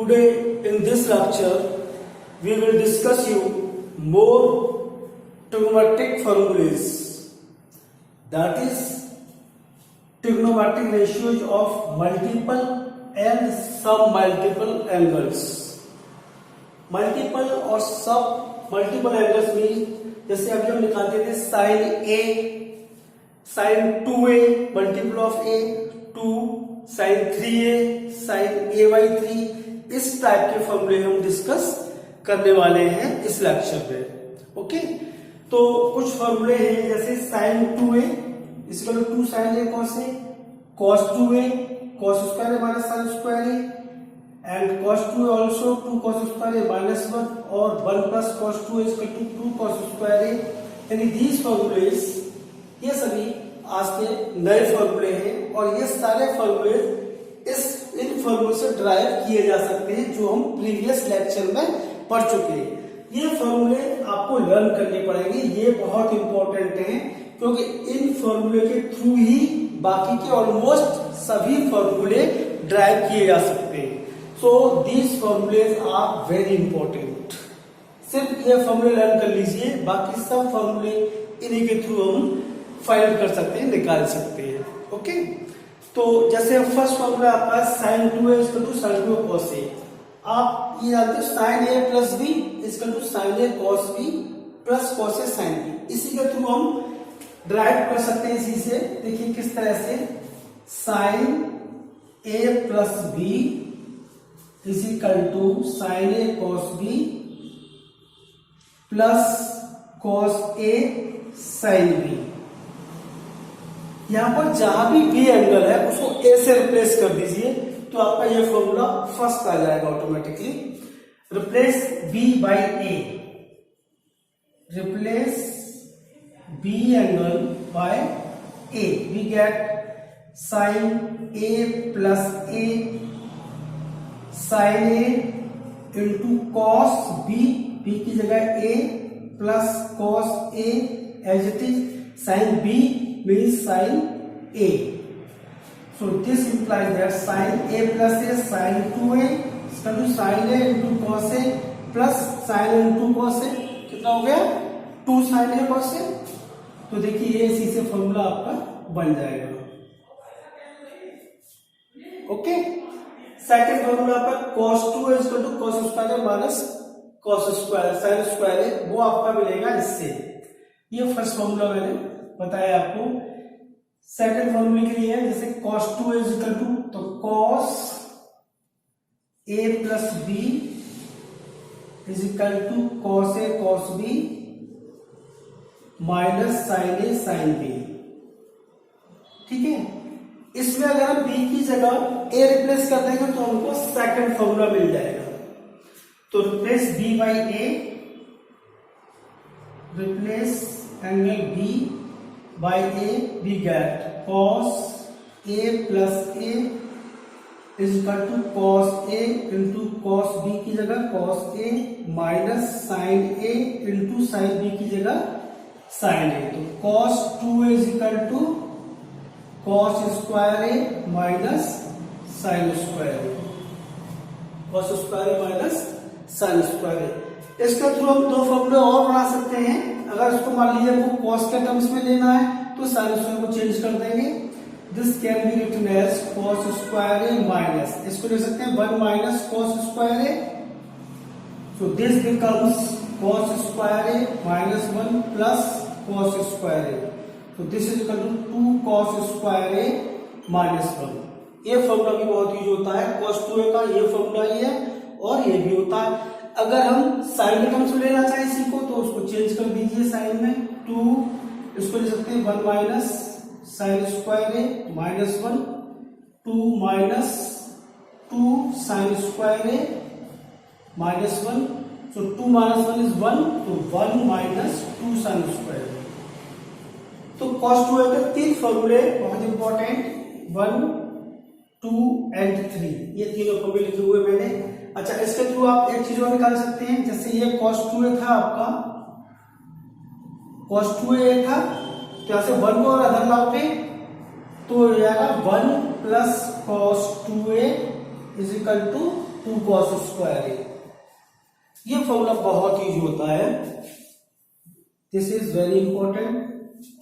Today in this lecture we will discuss you more trigonometric formulas, that is trigonometric ratios of multiple and submultiple angles. Multiple और सब multiple angles में जैसे अभी हम निकालते थे sine A, sine 2a multiple of A, 2 sine 3a, sine a/3, इस type के फॉर्मूले हम डिस्कस करने वाले हैं इस लेक्चर में। ओके, तो कुछ फॉर्मूले हैं जैसे sine 2a equal to 2 sine a cos a, cos 2a cos square a minus sine square a, and cos 2 also 2 cos square a minus 1 और 1 plus cos 2 is equal to 2 cos square a। यानी these formulas ये सभी आज के नए फॉर्मूले हैं और ये सारे फॉर्मूले इन फॉर्मूले से ड्राइव किए जा सकते हैं जो हम प्रीवियस लेक्चर में पढ़ चुके हैं। ये फॉर्मूले आपको लर्न करने पड़ेंगे, ये बहुत इंपॉर्टेंट हैं क्योंकि इन फॉर्मूले के थ्रू ही बाकी के ऑलमोस्ट सभी फॉर्मूले ड्राइव किए जा सकते हैं। So these formulas are very important। सिर्फ ये फॉर्मूले लर्न कर लीजिए, बाकी सब फॉर्मूले इन्हीं के थ्रू हम फाइंड कर सकते हैं, निकाल सकते हैं। ओके, तो जैसे फर्स्ट फॉर्मूला आपका sine 2a equal to sine 2a cos a। आप ये जानते हो sine a plus b equal to sine a cos b plus cos a sine b। इसी के थ्रू हम ड्राइव कर सकते हैं इसी से। देखिए किस तरह से, sine a plus b is equal to sine A cos B plus cos A sine B. यहां पर जहां भी बी एंगल है उसको ए से रिप्लेस कर दीजिए तो आपका ये फॉर्मूला फर्स्ट आ जाएगा automatically. Replace B by A, replace B angle by A, we get sine A plus A sine A into cos B, B की जगह A plus cos A as it is, sine B means sine A. So this implies that sine A plus A sine 2a equal to sine A into cos A plus sine into cos A, कितना हो गया 2 sign A cos A. तो देखिए ये इसी से formula आपका बन जाएगा। ओके, सेकंड फॉर्मूला आपका cos 2 is equal to cos square minus cos square sine square, वो आपका मिलेगा इससे। ये फर्स्ट फॉर्मूला मैंने बताया आपको। सेकंड फॉर्मूले के लिए जैसे cos 2 इज इक्वल टू, तो cos a plus b is equal to cos a cos b minus sine a sine b। ठीक है, इसमें अगर हम b की जगह a रिप्लेस कर देंगे तो हमको सेकंड फॉर्मूला मिल जाएगा। तो replace b by a, replace angle b by a, we get cos a plus a is equal to cos a into cos b की जगह cos a minus sine a into sine b की जगह sine a। तो cos 2a is equal to cos square A minus sine square A, cos square A minus sine square A. इसके through हम दो फॉर्मूले और बना सकते हैं। अगर इसको मान लीजिए हमको cos के टर्म्स में लेना है तो साइन स्क्वायर को चेंज कर देंगे। This can be written as cos square A minus, इसको ले सकते हैं 1 minus cos square A. So this becomes cos square A minus 1 plus cos square A. तो this is equal to 2 cos square A minus 1। ये formula भी बहुत use होता है, cos 2a का ये फॉर्मूला ही है और ये भी होता है। अगर हम साइन के टर्म्स में लेना चाहें इसी को तो उसको चेंज कर दीजिए साइन में 2, इसको ले सकते हैं 1 minus sine square A minus 1, 2 minus 2 sign square A minus 1। So 2 minus 1 is 1, तो 1 माइनस 2 साइन स्क्वायर। तो cos 2a के 3 फॉर्मूले बहुत इंपॉर्टेंट, 1, 2 एंड 3, ये तीनों फॉर्मूले लिखे हुए मैंने। अच्छा, इसके थ्रू आप एक चीज और निकाल सकते हैं। जैसे ये cos 2a था आपका, cos 2a था, तो यहां से 1 को अदर लाओगे तो ये आएगा 1 plus cos 2a is equal to 2 cos square A. ये फॉर्मूला बहुत यूज होता है, this is very important.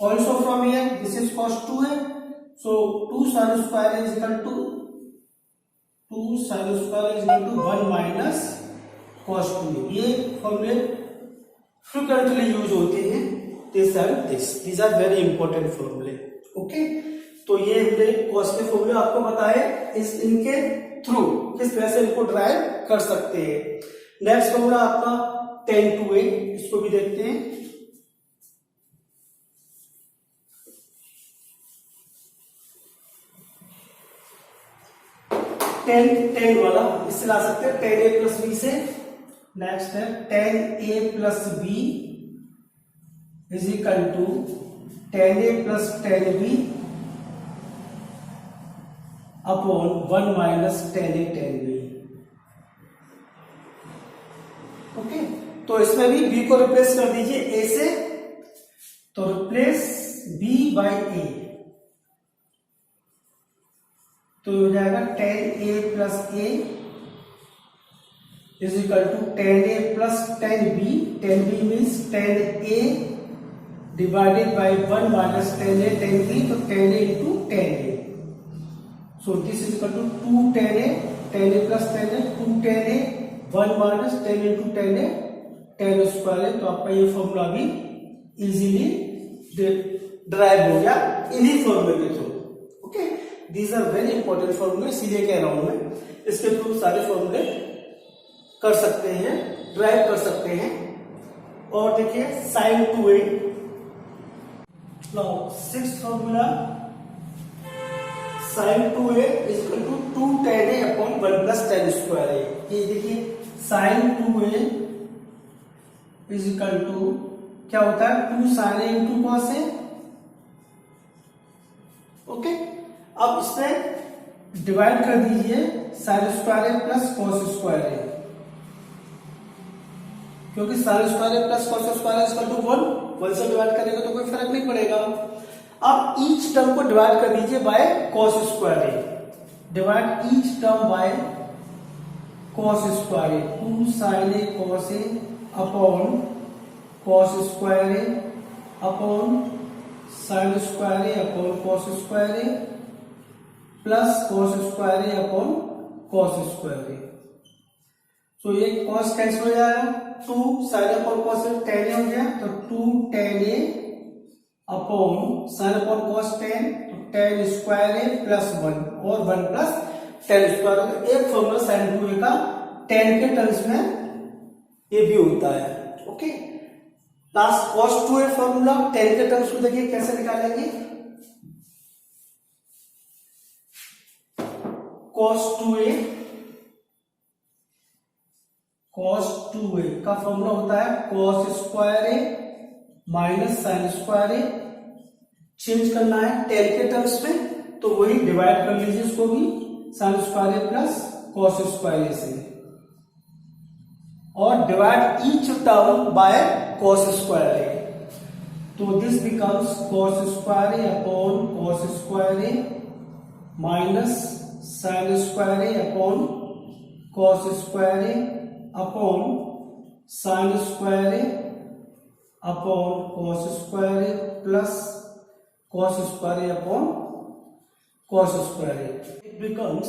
Also from here this is cos 2 है, so 2 sin square is equal to 1 minus cos 2। ये फॉर्मूले फ्रिक्वेंटली यूज होते हैं, this and this, these are very important फॉर्मूले। ओके, तो ये हमने cos के फॉर्मूले आपको बताए, इस इनके थ्रू किस तरह से इनको ड्राइव कर सकते हैं। नेक्स्ट फॉर्मूला आपका tan 2a, इसको भी देखते हैं। tan वाला इससे ला सकते हैं, tan a प्लस बी से। नेक्स्ट है tan a plus B is equal to tan a plus tan b upon 1 minus tan a tan b। Okay, तो इसमें भी b को रिप्लेस कर दीजिए a से, तो रिप्लेस b बाई a, तो हो जाएगा tan a plus a is equal to tan a plus tan b। tan b means tan a divided by 1 minus tan a tan b, तो tan a into tan a। So this is equal to 2 tan a plus tan a, 2 tan a 1 minus tan into tan a tan square है। तो आपका ये formula भी easily drive हो गया इन्हीं फॉर्मूले के through. Okay, these are very important फॉर्मूले, इसीलिए कह रहा हूं मैं, इसके थ्रू सारे फॉर्मूले कर सकते हैं, ड्राइव कर सकते हैं। और देखिए sin 2a, now sixth formula sin 2a is equal to 2 tan a upon 1 plus tan square a। ये देखिए sin 2a is equal to क्या होता है, 2 sin a into cos a। Okay, अब इसमें डिवाइड कर दीजिए sin square a plus cos square a, क्योंकि sin square a plus cos square is equal to 1 से डिवाइड करेंगे तो कोई फर्क नहीं पड़ेगा। अब ईच टर्म को डिवाइड कर दीजिए by cos square a, divide each term by cos square a, 2 sin a cos a upon cos square a upon sin square a upon cos square a plus cos square a upon cos square a। तो ये cos cancel हो जाएगा, 2 sin upon cos tan a हो गया, तो 2 tan a upon sin upon cos tan, तो tan square a plus 1 और 1 plus tan square. एक फॉर्मूला sin 2a का tan के टर्म्स में ये भी होता है। Okay, last cos 2a formula tan के टर्म्स में देखिए कैसे निकालेंगे। cos 2a का फॉर्मूला होता है cos square a minus sin square a। Change करना है tan के टर्म्स में, तो वही डिवाइड कर लीजिए इसको भी sin square a plus cos square a से, और divide each term by cos square a, तो this becomes cos square a upon cos square a minus sin square a upon cos square a upon sin square a upon cos square a plus cos square a upon cos square a। It becomes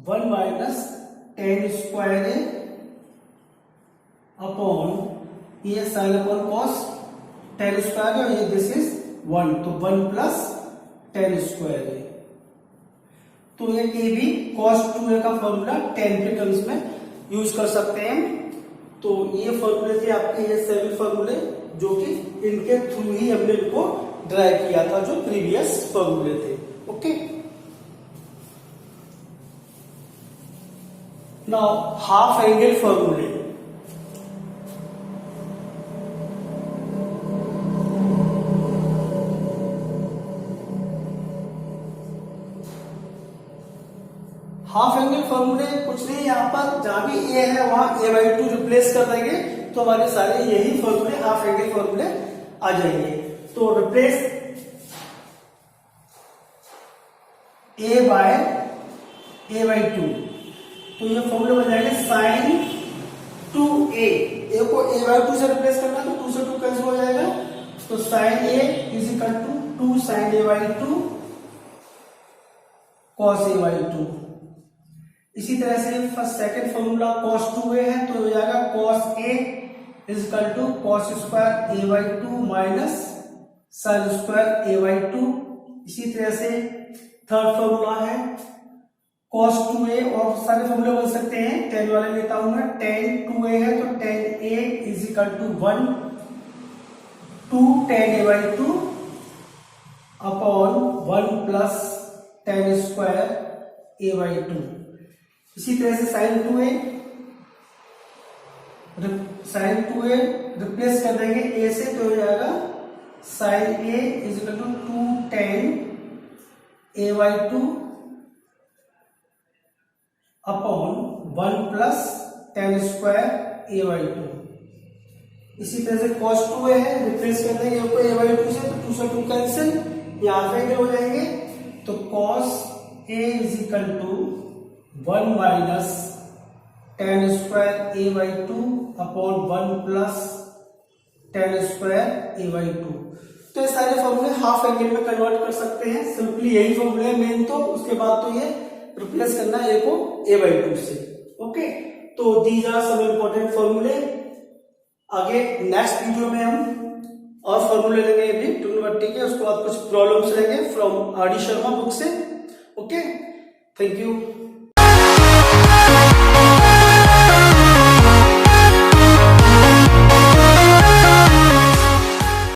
1 minus tan square a upon ये sin upon cos tan square a, और ये this is 1, तो 1 plus tan square a। तो ये भी cos 2a का formula tan के terms में यूज कर सकते हैं। तो ये फॉर्मूले थे आपके, ये सभी फॉर्मूले जो कि इनके थ्रू ही हमने इनको ड्राइव किया था, जो प्रीवियस फॉर्मूले थे। ओके, नाउ हाफ एंगल फॉर्मूले। हाफ एंगल फॉर्मूले कुछ नहीं, यहां पर जहां भी ए है वहां a/2 रिप्लेस कर देंगे, तो हमारे सारे यही फॉर्मूले हाफ एंगल फॉर्मूले आ जाएंगे। तो रिप्लेस a/2, तो ये फॉर्मूला बन जाएगा साइन 2a, a को a बाई 2 से रिप्लेस करना तो 2 से 2 कैंसिल हो जाएगा, तो sine a is equal to 2 sine a by 2 cos a by 2। इसी तरह से first second formula cos 2a है तो हो जाएगा cos a is equal to cos square a by 2 minus sine square a by 2। इसी तरह से थर्ड फॉर्मूला है cos 2a, और सारे फॉर्मूले बन सकते हैं, tan वाले लेता हूं मैं, tan 2a है तो tan a is equal to 1 2 tan a by 2 upon 1 plus tan square a by 2। इसी तरह से sin 2a रिप्लेस कर देंगे a से तो हो जाएगा sin a is equal to 2 tan a by 2 upon 1 plus tan square a by 2। इसी तरह से cos 2a है, रिप्लेस कर देंगे a को a बाई 2 से तो 2 से 2 कैंसिल, यहाँ पे हो जाएंगे तो cos a is equal to 1 minus tan square a by 2 upon 1 plus tan square a by 2। तो ये सारे फॉर्मूले हाफ एंगल में कन्वर्ट कर सकते हैं, सिंपली यही फॉर्मूले है मेन, तो उसके बाद तो ये रिप्लेस करना है a को a बाई 2 से। ओके, तो दीज आर सम इंपॉर्टेंट फॉर्मूले। आगे नेक्स्ट वीडियो में हम और फॉर्मूले लेंगे अभी ट्रिग्नोमेट्री के, उसके बाद कुछ प्रॉब्लम्स लेंगे from R D Sharma book से। Okay, thank you.